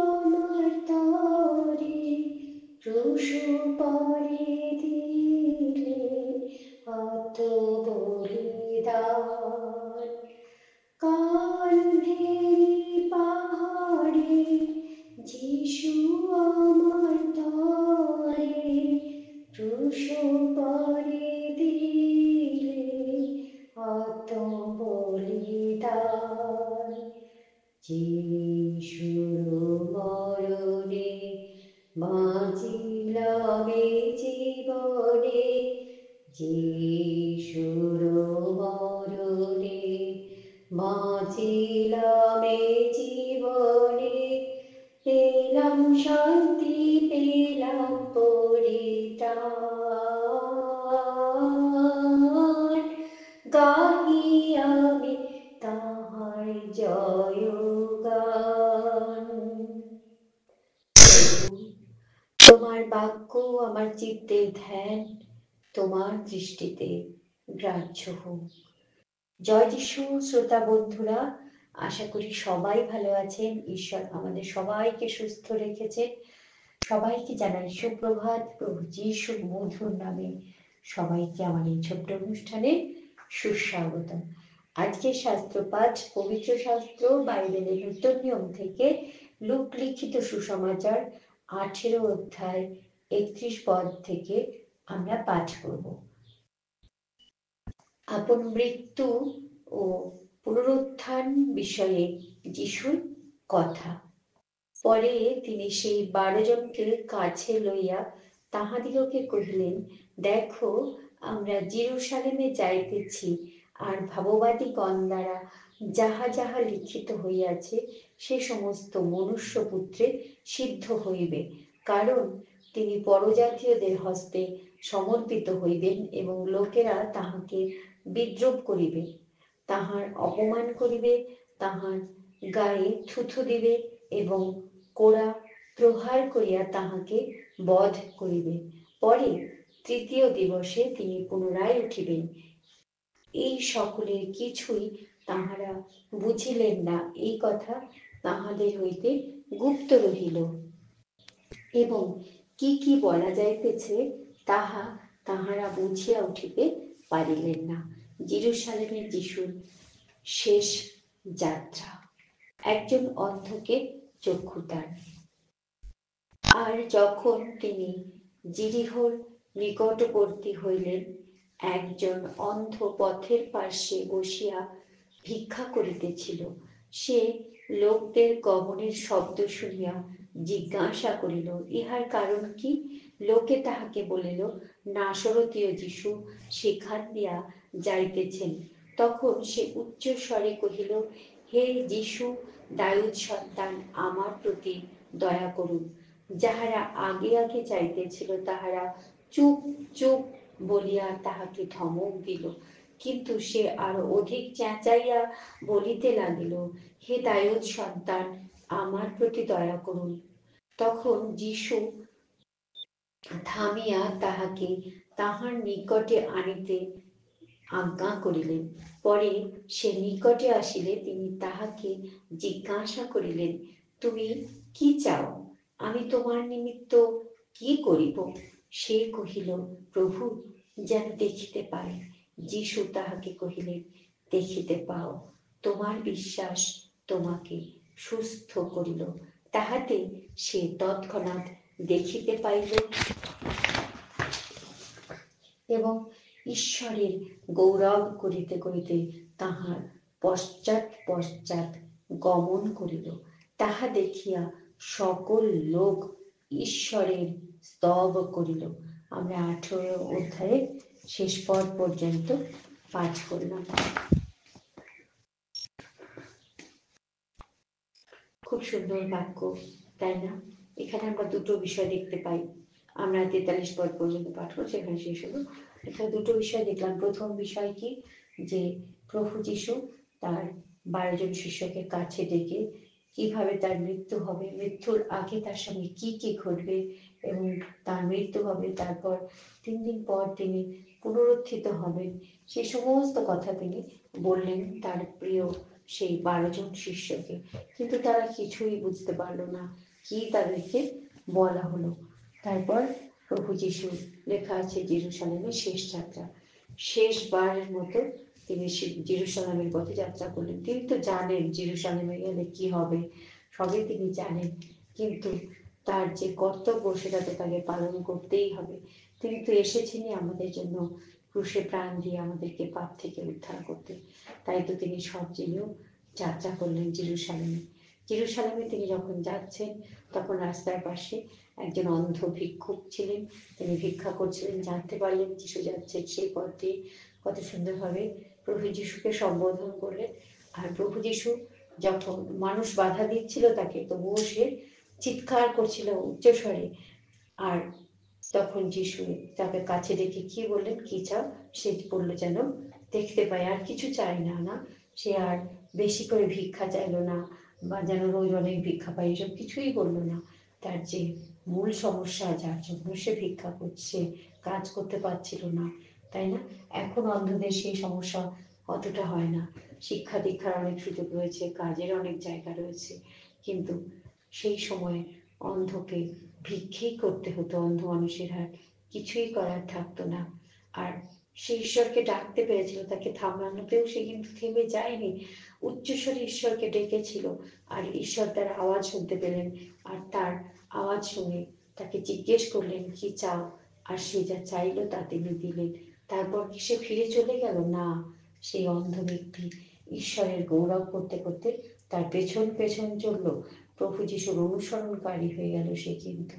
আমার তরে রসু পরে দিলে অত বলিদান। কালভেরি পাহাড়ে যিশু আমার তরে রসু পরে দিলে অত বলিদান। যিশুর মরণে বাঁচিলাম এ জীবনে, যিশুর মরণে বাঁচিলাম এ জীবনে, পেলাম শান্তি পেলাম পরিত্রাণ। গাহি আমি তাহার জয়গান। তোমার বাক্য আমার চিত্তে ধ্যান, তোমার দৃষ্টিতে গ্রাহ্য হোক। জয় যিশু। শ্রোতা বন্ধুরা, আশা করি সবাই ভালো আছেন। ঈশ্বর আমাদের সবাইকে সুস্থ রেখেছে। সবাইকে জানাই সুপ্রভাত। প্রভু যিশুর মধুর নামে সবাইকে আমার এই ছোট্ট অনুষ্ঠানে সুস্বাগতম। আজকে শাস্ত্রপাঠ পবিত্র শাস্ত্র বাইবেলের নূতন নিয়ম থেকে লূক লিখিত সুসমাচার 18 অধ্যায় 31 পদ থেকে আমরা পাঠ করব। আপন মৃত্যু ও পুনরুত্থান বিষয়ে যিশুর কথা। পরে তিনি সেই 12 জনকে কাছে লইয়া তাহাদিগকে কহিলেন, দেখো, আমরা জেরুসালেমে যাইতেছি, আর ভাববাদীগণ দ্বারা যাহা যাহা লিখিত হইয়াছে সে সমস্ত মনুষ্যপুত্রে সিদ্ধ হইবে, কারণ তিনি পরজাতীয়দের হস্তে সমর্পিত হইবেন এবং লোকেরা তাহাকে বিদ্রূপ করিবে, তাহার অপমান করিবে, তাহার গায়ে থুথু দিবে এবং কোড়া প্রহার করিয়া তাহাকে বধ করিবে। পরে তৃতীয় দিবসে তিনি পুনরায় উঠিবেন। এই সকলের কিছুই তাহারা বুঝিলেন না। এই কথা তাহাদের হইতে গুপ্ত রহিল এবং কি কি বলা যাইতেছে তাহা তাহারা বুঝিয়া উঠিতে পারিলেন না। জেরুসালেমের যিশুর শেষ যাত্রা। একজন অন্ধকে চক্ষুদান। আর যখন তিনি জিরিহোর নিকটবর্তী হইলেন, একজন অন্ধ পথের পার্শ্বে বসিয়া ভিক্ষা করিতেছিল। সে লোকদের গমনের শব্দ শুনিয়া জিজ্ঞাসা করিল, ইহার কারণ কি? লোকে তাহাকে বলিল, নাসরতীয় যিশু সেখান দিয়া যাইতেছেন। তখন সে উচ্চ স্বরে কহিল, হে যিশু, দাউদ সন্তান, আমার প্রতি দয়া করুন। যাহারা আগে আগে যাইতেছিল তাহারা চুপ চুপ বলিয়া তাহাকে ধমক দিল, কিন্তু সে আরো অধিক চেঁচাইয়া বলিতে লাগিল, হে দাউদ সন্তান, আমার প্রতি দয়া করুন। তখন যিশু থামিয়া তাহাকে তাহার নিকটে আনিতে আজ্ঞা করিলেন। পরে সে নিকটে আসিলে তিনি তাহাকে জিজ্ঞাসা করিলেন, তুমি কি চাও? আমি তোমার নিমিত্ত কি করিব? সে কহিল, প্রভু, যেন দেখিতে পাই। যিশু তাহাকে কহিলেন, দেখিতে পাও, তোমার বিশ্বাস তোমাকে সুস্থ করিল। তাহাতে সে তৎক্ষণাৎ দেখিতে পাইল এবং ঈশ্বরের গৌরব করিতে করিতে তাহার পশ্চাৎ পশ্চাৎ গমন করিল। তাহা দেখিয়া সকল লোক ঈশ্বরের স্তব করিল। আমরা 18 অধ্যায়ে শেষ পদ পর্যন্ত পাঠ করলাম। খুব সুন্দর বাক্য, তাই না? এখানে আমরা দুটো বিষয় দেখতে পাই। আমরা 43 পদ পর্যন্ত পাঠ করব, সেখানে শেষ হলো। এখানে দুটো বিষয় দেখলাম। প্রথম বিষয় কি, যে প্রভু যিশু তার 12 জন শিষ্যকে কাছে ডেকে কিভাবে তার মৃত্যু হবে, মৃত্যুর আগে তার সঙ্গে কি কি ঘটবে এবং তার মৃত্যু হবে, তারপর 3 দিন পর তিনি পুনরুত্থিত হবেন, সে সমস্ত কথা তিনি বললেন তার প্রিয় সেই 12 জন শিষ্যকে, কিন্তু তারা কিছুই বুঝতে পারলো না কি তাদেরকে বলা হলো। তারপর প্রভু যিশু, লেখা আছে জেরুসালেমের শেষ যাত্রা, শেষবারের মতো তিনি জেরুসালেমের পথে যাত্রা করলেন। তিনি তো জানেন জেরুসালেমে গেলে কি হবে, সবই তিনি জানেন, কিন্তু তার যে কর্তব্য সেটা তো তাকে পালন করতেই হবে। তিনি তো এসেছেনই আমাদের জন্য ক্রুশে প্রাণ দিয়ে আমাদেরকে পাপ থেকে উদ্ধার করতে। তাই তো তিনি সব জেনেও যাত্রা করলেন জেরুসালেমে। জেরুসালেমে তিনি যখন যাচ্ছেন তখন রাস্তার পাশে একজন অন্ধ ভিক্ষুক ছিলেন, তিনি ভিক্ষা করছিলেন। জানতে পারলেন যিশু যাচ্ছেন সেই পথ দিয়ে, কত সুন্দরভাবে প্রভু যিশুকে সম্বোধন করলেন। আর প্রভু যিশু যখন মানুষ বাধা দিচ্ছিল তাকে, তবুও সে চিৎকার করছিল উচ্চস্বরে। আর তখন যিশু তাকে কাছে ডেকে কি বললেন, কি চাও? সে বললো যেন দেখতে পায়, আর কিছু চাই না। না, সে আর বেশি করে ভিক্ষা চাইলো না, বা যেন রোজ অনেক ভিক্ষা পাই, এসব কিছুই বললো না। তার যে মূল সমস্যা, যার জন্য সে ভিক্ষা করছে, কাজ করতে পারছিল না, তাই না? এখন অন্ধদের সেই সমস্যা অতটা হয় না, শিক্ষা দীক্ষার অনেক সুযোগ রয়েছে, কাজের অনেক জায়গা রয়েছে, কিন্তু সেই সময় অন্ধকে ভিক্ষেই করতে হতো। অন্ধ মানুষের আর কিছুই করার থাকতো না। আর সে ঈশ্বরকে ডাকতে পেরেছিল, তাকে থামানোতেও সে কিন্তু থেমে যায়নি, উচ্চস্বরে ঈশ্বরকে ডেকেছিল। আর ঈশ্বর তার আওয়াজ শুনতে পেলেন, আর তার আওয়াজ শুনে তাকে জিজ্ঞেস করলেন কি চাও, আর সে যা চাইলো তা তিনি দিলেন। তারপর কি সে ফিরে চলে গেল? না, সেই অন্ধ ব্যক্তি ঈশ্বরের গৌরব করতে করতে তার পেছন পেছন চললো। প্রভু যিশুর অনুসরণকারী হয়ে গেল সে কিন্তু।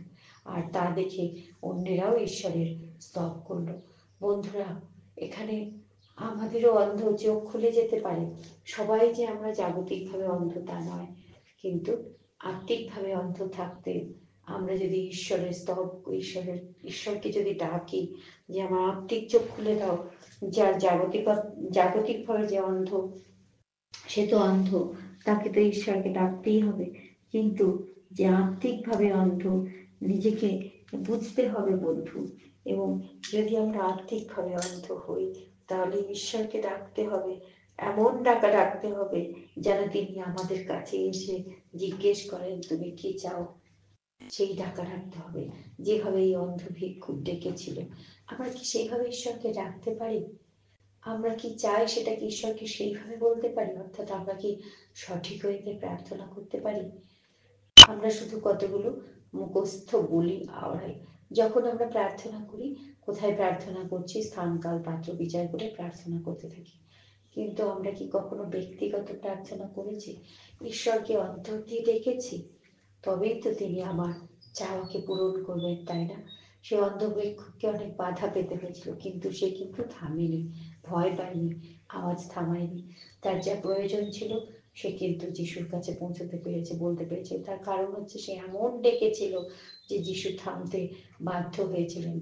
আর তা দেখে অন্যেরাও ঈশ্বরের স্তব করলো। বন্ধুরা, এখানে আমাদেরও অন্ধ চোখ খুলে যেতে পারে। সবাই যে আমরা জাগতিকভাবে অন্ধ তা নয়, কিন্তু আত্মিকভাবে অন্ধ থাকতে আমরা যদি ঈশ্বরের স্তব, ঈশ্বরকে যদি ডাকি যে আমার আত্মিক চোখ খুলে দাও, যার জাগতিকভাবে যে অন্ধ সে তো অন্ধ, তাকে তো ঈশ্বরকে ডাকতেই হবে, কিন্তু যে আত্মিকভাবে অন্ধ, নিজেকে বুঝতে হবে বন্ধু। এবং যদি আমরা আত্মিকভাবে অন্ধ হই, তাহলে ঈশ্বরকে ডাকতে হবে, এমন ডাকা ডাকতে হবে যেন তিনি আমাদের কাছে এসে জিজ্ঞেস করেন তুমি কি চাও। সেই ডাকা ডাকতে হবে, যেভাবে এই অন্ধ ভিক্ষুক ডেকেছিল। আমরা কি সেইভাবে ঈশ্বরকে ডাকতে পারি? আমরা কি চাই সেটা কি ঈশ্বরকে সেইভাবে বলতে পারি? অর্থাৎ আমরা কি সঠিক হইতে প্রার্থনা করতে পারি? আমরা শুধু কতগুলো মুখস্থ বলি আওড়াই। যখন আমরা প্রার্থনা করি, কোথায় প্রার্থনা করছি, স্থান কাল পাত্র বিচার করে প্রার্থনা করতে থাকি, কিন্তু আমরা কি কখনো ব্যক্তিগত প্রার্থনা করেছি? ঈশ্বরকে অন্তর দিয়ে ডেকেছি, তবেই তো তিনি আমার চাওয়াকে পূরণ করবেন, তাই না? সে অন্ধ ভিক্ষুককে অনেক বাধা পেতে হয়েছিল, কিন্তু সে কিন্তু থামেনি, ভয় পায়নি, আওয়াজ থামায়নি। তার যা প্রয়োজন ছিল সে কিন্তু যিশুর কাছে পৌঁছতে পেরেছে, বলতে পেরেছে। তার কারণ হচ্ছে সে এমন ডেকেছিল যে যিশু থামতে বাধ্য হয়েছিলেন।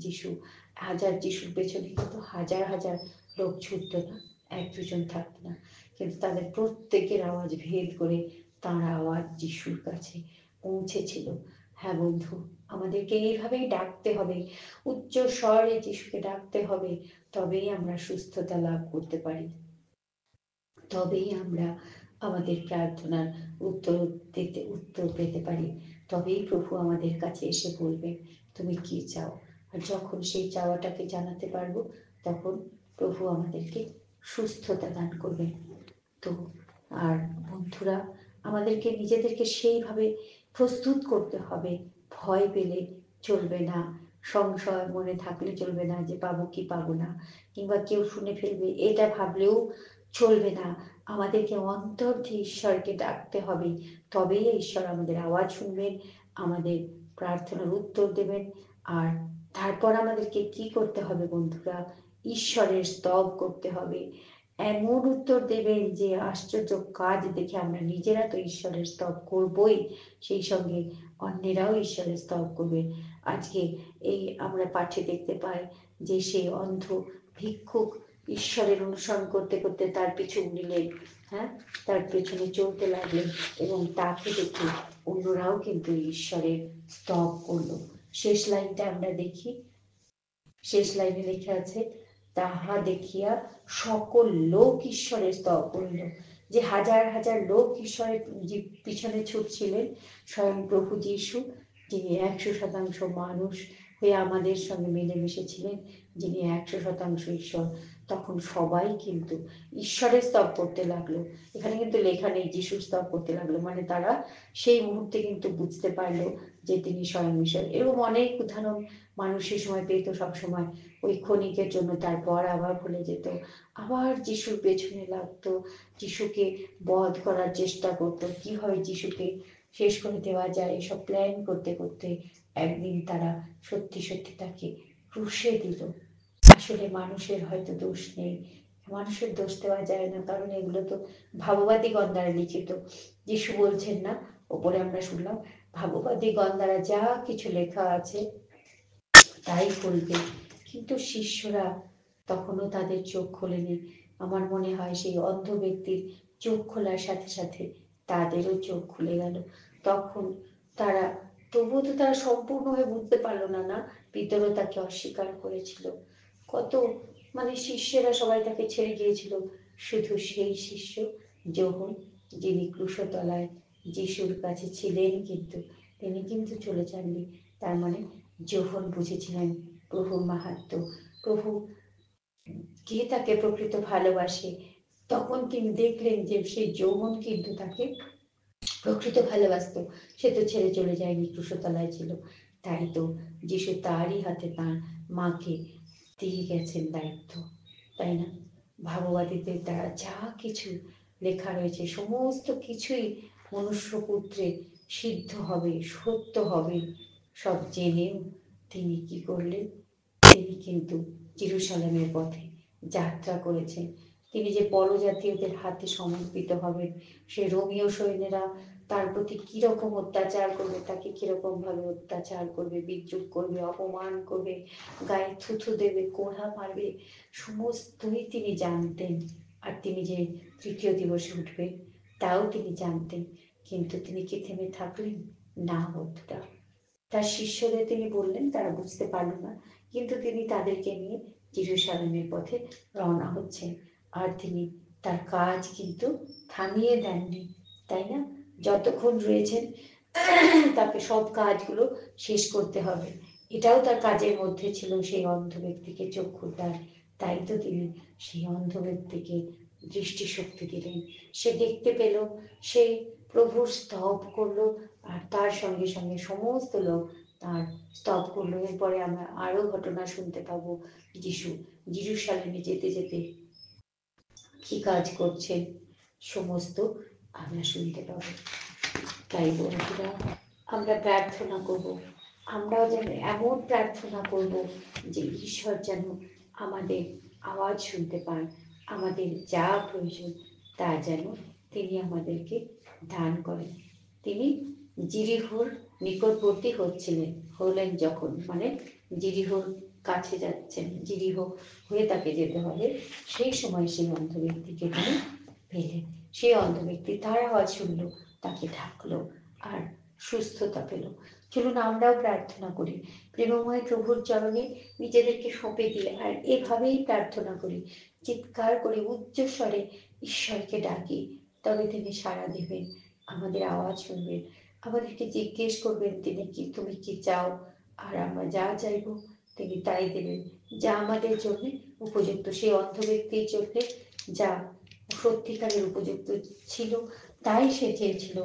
যিশুর পেছনে কিন্তু হাজার হাজার লোক ছুটতো না, এক দুজন থাকতো না, কিন্তু তাদের প্রত্যেকের আওয়াজ ভেদ করে তার আওয়াজ যিশুর কাছে পৌঁছেছিল। হ্যাঁ বন্ধু, আমাদেরকে এইভাবেই ডাকতে হবে, উচ্চ স্বরে যিশুকে ডাকতে হবে, তবেই আমরা সুস্থতা লাভ করতে পারি, তবেই আমরা আমাদের প্রার্থনার উত্তর পেতে পারি, তবেই প্রভু আমাদের কাছে এসে বলবেন তুমি কি চাও। আর যখন সেই চাওয়াটাকে জানাতে পারবো, তখন প্রভু আমাদেরকে সুস্থতা দান করবেন। তো আর বন্ধুরা, আমাদেরকে নিজেদেরকে সেইভাবে প্রস্তুত করতে হবে, ভয় পেলে চলবে না, সংশয় মনে থাকলে চলবে না যে পাবো কি পাবো না, কিংবা কেউ শুনে ফেলবে এটা ভাবলেও চলবে না। আমাদেরকে অন্তর দিয়ে ঈশ্বরকে ডাকতে হবে, তবেই ঈশ্বর আমাদের আওয়াজ শুনবেন, আমাদের প্রার্থনার উত্তর দেবেন। আর তারপর আমাদেরকে কি করতে হবে বন্ধুরা? ঈশ্বরের স্তব করতে হবে, এমন উত্তর দেবেন যে আশ্চর্য কাজ দেখে আমরা নিজেরা তো ঈশ্বরের স্তব করবই, সেই সঙ্গে অন্যেরাও ঈশ্বরের স্তব করবে। আজকে এই আমরা পাঠে দেখতে পাই যে সেই অন্ধ ভিক্ষুক ঈশ্বরের অনুসরণ করতে করতে তার পিছু নিলেন, হ্যাঁ, তার পেছনে চলতে লাগলেন, এবং তাকে দেখে অন্যরাও কিন্তু ঈশ্বরের স্তব করলো। শেষ লাইনটা আমরা দেখি, শেষ লাইনে লেখা আছে তাহা দেখিয়া সকল লোক ঈশ্বরের স্তব করিল। যে হাজার হাজার লোক ঈশ্বরের পিছনে ছুটছিলেন, স্বয়ং প্রভু যীশু যিনি 100% মানুষ হয়ে আমাদের সঙ্গে মিলেমিশেছিলেন, যিনি 100% ঈশ্বর, তখন সবাই কিন্তু ঈশ্বরের স্তব করতে লাগলো। এখানে কিন্তু লেখা নেই যিশুর স্তব করতে লাগলো, মানে তারা সেই মুহূর্তে কিন্তু বুঝতে পারলো যে তিনি স্বয়ং ঈশ্বর। এরকম অনেক উদাহরণ মানুষ সেই সময় পেত, সবসময় ওই ক্ষণিকের জন্য, তারপর আবার ভুলে যেত, আবার যিশুর পেছনে লাগতো, যিশুকে বধ করার চেষ্টা করতো, কিভাবে যিশুকে শেষ করে দেওয়া যায়, এসব প্ল্যান করতে করতে একদিন তারা সত্যি সত্যি তাকে ক্রুশে দিল। আসলে মানুষের হয়তো দোষ নেই, মানুষের দোষ দেওয়া যায় না, কারণ এগুলো তো ভাববাদীগণ দ্বারা লিখিত। যিশু বলছেন না, ওপরে আমরা শুনলাম, ভাববাদীগণ দ্বারা যা কিছু লেখা আছে তাই বলবে। কিন্তু শিষ্যরা তখনও তাদের চোখ খোলেনি। আমার মনে হয় সেই অন্ধ ব্যক্তির চোখ খোলার সাথে সাথে তাদেরও চোখ খুলে গেল। তখন তারা, তবুও তো তারা সম্পূর্ণভাবে বুঝতে পারলো না, না পিতরও তাকে অস্বীকার করেছিল। কত মানে শিষ্যেরা সবাই তাকে ছেড়ে গিয়েছিল, শুধু সেই শিষ্য যোহন, যিনি ক্রুশতলায় যিশুর কাছে ছিলেন, কিন্তু তিনি কিন্তু চলে যাননি। তার মানে যোহন বুঝেছিলেন প্রভুর মাহাত্ম্য, প্রভু কে তাকে প্রকৃত ভালোবাসে। তখন তিনি দেখলেন যে সেই যৌবন কিন্তু তাকে প্রকৃত ভালোবাসত, সে তো ছেড়ে চলে যায়নি, ক্রুশতলায় ছিল। তাই তো যিশু তারই হাতে তার মাকে দিয়ে গেছেন দায়িত্ব, তাই না? ভাববাদীদের দ্বারা যা কিছু লেখা রয়েছে সমস্ত কিছুই মনুষ্যপুত্রে সিদ্ধ হবে, সত্য হবে, সব জেনেও তিনি কি করলেন? তিনি কিন্তু জেরুসালেমের পথে যাত্রা করেছেন। তিনি যে পরজাতীয়দের হাতে সমর্পিত হবেন, সে রোমীয় সৈন্যেরা তার প্রতি কিরকম অত্যাচার করবে, তাকে কিরকম ভাবে অত্যাচার করবে, বিদ্রুপ করবে, অপমান করবে, গায়ে থুথু দেবে, কোড়া মারবে, সমস্তই তিনি জানতেন। আর তিনি যে তৃতীয় দিবসে উঠবেন তাও তিনি জানতেন। কিন্তু তিনি কি থেমে থাকলেন? না বন্ধুরা, তার শিষ্যদের তিনি বললেন, তারা বুঝতে পারল না, কিন্তু তিনি তাদেরকে নিয়ে জেরুসালেমের পথে রওনা হচ্ছেন। আর তিনি তার কাজ কিন্তু থামিয়ে দেননি, তাই না? যতক্ষণ রয়েছেন তাকে সব কাজগুলো শেষ করতে হবে, এটাও তার কাজের মধ্যে ছিল, সেই অন্ধ ব্যক্তিকে চক্ষু দান। তাই তো তিনি সেই অন্ধ ব্যক্তিকে দৃষ্টিশক্তি দিলেন, সে দেখতে পেল, সে প্রভুর স্তব করলো, আর তার সঙ্গে সঙ্গে সমস্ত লোক তার স্তব করলো। এরপরে আমরা আরো ঘটনা শুনতে পাবো, যিশু জেরুসালেমে যেতে যেতে কি কাজ করছেন সমস্ত আমরা শুনতে পাবো। তাই বন্ধুরা, আমরা প্রার্থনা করব, আমরাও যেন এমন প্রার্থনা করব যে ঈশ্বর যেন আমাদের আওয়াজ শুনতে পান, আমাদের যা প্রয়োজন তা যেন তিনি আমাদেরকে দান করেন। তিনি জিরিহোর নিকটবর্তী হলেন যখন, মানে জিরিহোর কাছে যাচ্ছেন, জিরিহ হয়ে তাকে যেতে হবে, সেই সময় সেই অন্ধ ব্যক্তিকে তিনি পেলেন। সেই অন্ধ ব্যক্তি তার আওয়াজ শুনলো, তাকে ঢাকলো আর সুস্থতা পেল। চলুন আমরাও প্রার্থনা করি, প্রেমময় প্রভুর চরণে নিজেদেরকে সঁপে দিয়ে, আর এভাবেই প্রার্থনা করি, চিৎকার করে উচ্চস্বরে ঈশ্বরকে ডাকি, তবে তিনি সাড়া দেবেন, আমাদের আওয়াজ শুনবেন, আমাদেরকে জিজ্ঞেস করবেন তিনি কি, তুমি কি চাও, আর আমরা যা চাইব তিনি তাই দেবেন, যা আমাদের জন্য উপযুক্ত। সেই অন্ধ ব্যক্তির জন্য যা সত্যিকারের উপযুক্ত ছিল তাই সে চেয়েছিল,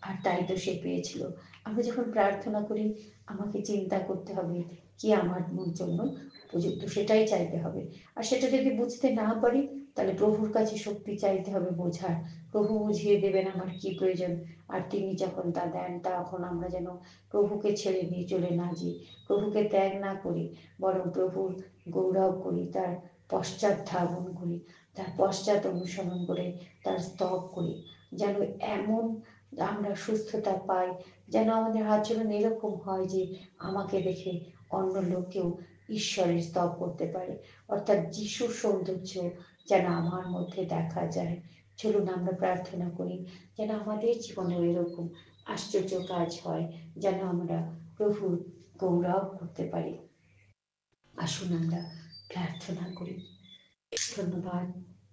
আর তাই তো সে পেয়েছিল। আমরা যখন প্রার্থনা করি আমাকে চিন্তা করতে হবে কি আমার জন্য উপযুক্ত, সেটাই চাইতে হবে। আর সেটা যদি বুঝতে না পারি তাহলে প্রভুর কাছে শক্তি চাইতে হবে বোঝার, প্রভু বুঝিয়ে দেবেন আমার কি প্রয়োজন। আর তিনি যখন তা দেন, তখন আমরা যেন প্রভুকে ছেড়ে দিয়ে চলে না যাই, প্রভুকে ত্যাগ না করি, বরং প্রভুর গৌরব করি, তার পশ্চাৎ ধাবন করি, তার পশ্চাৎ অনুসরণ করে তার স্তব করি, যেন এমন আমরা সুস্থতা পাই, যেন আমাদের আচরণ এরকম হয় যে আমাকে দেখে অন্য লোকেও ঈশ্বরের স্তব করতে পারে, অর্থাৎ যিশুর সৌন্দর্য যেন আমার মধ্যে দেখা যায়। চলুন আমরা প্রার্থনা করি যেন আমাদের জীবনেও এরকম আশ্চর্য কাজ হয়, যেন আমরা প্রভুর গৌরব করতে পারি। আসুন আমরা প্রার্থনা করি। ধন্যবাদ,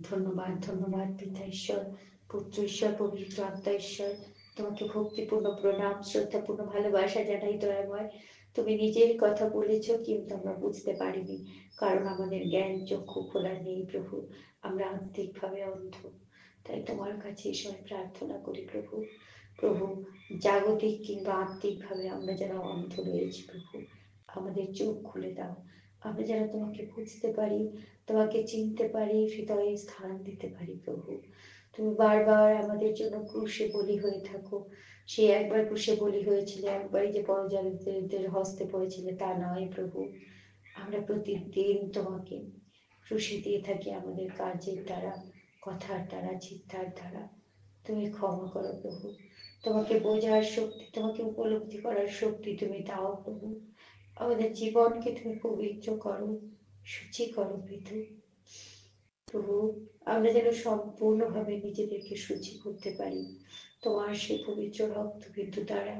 ধন্যবাদ, ধন্যবাদ পিতা ঈশ্বর, পুত্র ঈশ্বর, পবিত্র আত্মা ঈশ্বর, তোমাকে ভক্তিপূর্ণ প্রণাম, শ্রদ্ধাপূর্ণ ভালোবাসা জানাই দয়াময়। তুমি নিজের কথা বলেছ, কিন্তু আমরা বুঝতে পারিনি, কারণ আমাদের জ্ঞান চক্ষু খোলা নেই প্রভু, আমরা আত্মিকভাবে অন্ধ। তাই তোমার কাছে এই সময় প্রার্থনা করি প্রভু, প্রভু জাগতিক কিংবা আত্মিকভাবে আমরা যারা অন্ধ রয়েছি প্রভু, আমাদের চোখ খুলে দাও, আমরা যারা তোমাকে বুঝতে পারি, তোমাকে চিনতে পারি, হৃদয়ে স্থান দিতে পারি প্রভু। তুমি বারবার আমাদের জন্য ক্রুশে বলি হয়ে থাকো। সে একবার ক্রুশে বলি হয়েছিল, একবারই যে পরজারীদের হস্তে পড়েছিলে তা নয় প্রভু, আমরা প্রতিদিন তোমাকে ক্রুশে দিয়ে থাকি আমাদের কাজের দ্বারা, কথার দ্বারা, চিন্তার দ্বারা। তুমি ক্ষমা করো প্রভু, তোমাকে বোঝার শক্তি, তোমাকে উপলব্ধি করার শক্তি তুমি দাও প্রভু। আমাদের জীবনকে তুমি পবিত্র করো, সূচি করো পিতু। প্রভু আমরা যেন সম্পূর্ণভাবে নিজেদেরকে সূচি করতে পারি তোমার সেই পবিত্র রক্ত বিন্দু দ্বারা।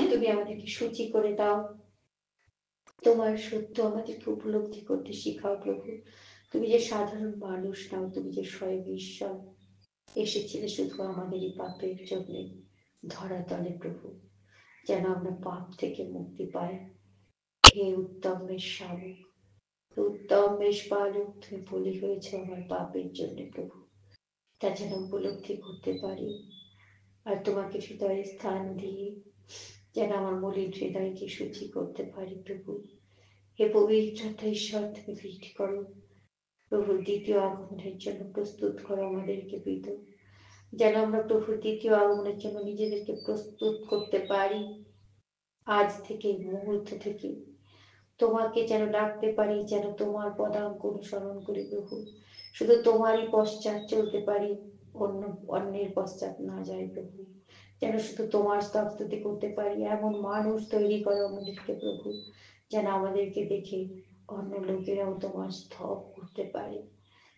তুমি আমাদেরকে সূচি করে দাও, তোমার সত্য আমাদেরকে উপলব্ধি করতে শিখাও প্রভু। তুমি যে সাধারণ মানুষ নাও, তুমি যে স্বয়ং ঈশ্বর এসেছিলে শুধু আমাদের এই পাপের জন্য ধরাতলে প্রভু, যেন আমরা পাপ থেকে মুক্তি পাই। হে উত্তম বেশ শাবক, উত্তম বেশ বালক, তুমি বলি হয়েছে আমার পাপের জন্য প্রভু, তা যেন উপলব্ধি করতে পারি, আর তোমাকে হৃদয়ে স্থান দিয়ে যেন আমার মলিন হৃদয়কে সূচি করতে পারি প্রভু। হে পবিত্রতা ঈশ্বর, তুমি লিড করো প্রভু, দ্বিতীয় আগমনের জন্য প্রস্তুত করো আমাদেরকে পিতা, যেন আমরা প্রভুর দ্বিতীয় আগমনের জন্য নিজেদেরকে প্রস্তুত করতে পারি। আজ থেকে, মুহূর্ত থেকে তোমাকে যেন ডাকতে পারি, যেন তোমার পদাঙ্ক অনুসরণ করি প্রভু, শুধু তোমারই পশ্চাৎ চলতে পারি, অন্যের পশ্চাৎ না যাই প্রভু, যেন শুধু তোমার স্তবস্তুতি করতে পারি এমন মানুষ তৈরি করো আমাদেরকে প্রভু, যেন আমাদেরকে দেখে অন্য লোকেরাও তোমার স্তব করতে পারে।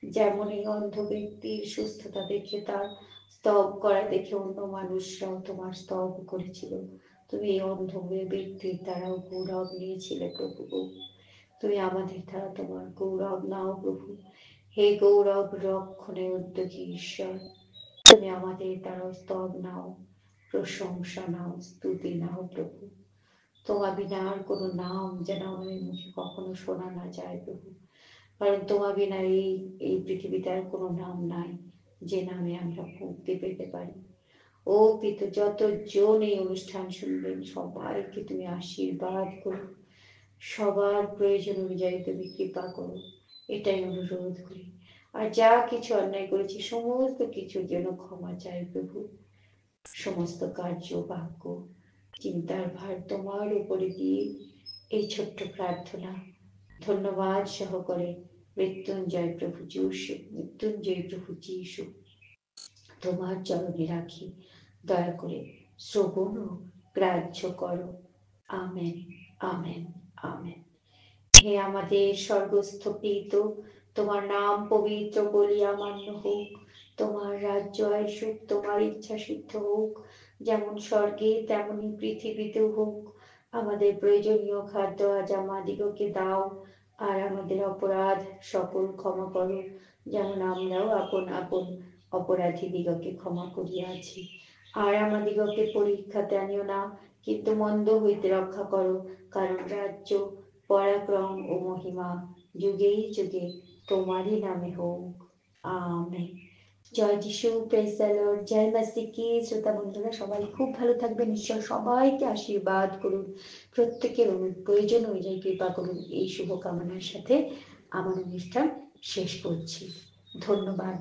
যেমন এই অন্ধ ব্যক্তির সুস্থতা দেখে, তার স্তব করা দেখে অন্য মানুষরাও তোমার স্তব করেছিল, তুমি এই অন্ধ ব্যক্তির দ্বারাও গৌরব নিয়েছিলে প্রভু। তুমি আমাদের দ্বারা তোমার গৌরব নাও প্রভু। হে গৌরব রক্ষণে উদ্যোগী ঈশ্বর, তুমি আমাদের দ্বারা স্তব নাও, প্রশংসা নাও, স্তুতি নাও প্রভু। তোমার বিনা আর কোনো নাম যেন আমাদের মুখে কখনো শোনা না যায় প্রভু, কারণ তোমার বিনা এই পৃথিবীতে আর কোনো নাম নাই যে নামে আমরা মুক্তি পেতে পারি। ও পিতা, যতজন এই অনুষ্ঠান শুনবেন সবাইকে তুমি আশীর্বাদ করো, সবার প্রয়োজন অনুযায়ী তুমি কৃপা করো, এটাই অনুরোধ করি। আর যা কিছু অন্যায় করেছি সমস্ত কিছুর জন্য ক্ষমা চাই প্রভু। সমস্ত কার্য, বাক্য, চিন্তার ভার তোমার উপরে দিয়ে এই ছোট্ট প্রার্থনা ধন্যবাদ সহকারে মৃত্যুঞ্জয় প্রভু যিশু, মৃত্যুঞ্জয় প্রভু যিশু তোমার চরণে রাখি, দয়া করে শ্রবণ ও গ্রাহ্য করো। Amen, amen, amen. হে আমাদের স্বর্গস্থ পিতা, তোমার নাম পবিত্র বলিয়া মান্য হোক, তোমার রাজ্য আসুক, তোমার ইচ্ছা সিদ্ধ হোক, যেমন স্বর্গে তেমনি পৃথিবীতেও হোক। আমাদের প্রয়োজনীয় খাদ্য আজ আমাদিগকে দাও, আর আমাদের অপরাধ সকল ক্ষমা করো, যেমন আমরাও আপন আপন অপরাধীদিগকে ক্ষমা করিয়াছি। আর আমাদিগকে পরীক্ষাতে আনিও না, কিন্তু মন্দ হইতে রক্ষা করো, কারণ রাজ্য, পরাক্রম ও মহিমা যুগেই যুগে তোমারই নামে হোক। আমেন। জয় যিশু, প্রেজ দ্য লর্ড, জয় মাসি কি। শ্রোতা বন্ধুরা সবাই খুব ভালো থাকবেন, ঈশ্বর সবাইকে আশীর্বাদ করুন, প্রত্যেকের প্রয়োজন অনুযায়ী কৃপা করুন। এই শুভকামনার সাথে আমার অনুষ্ঠান শেষ করছি। ধন্যবাদ।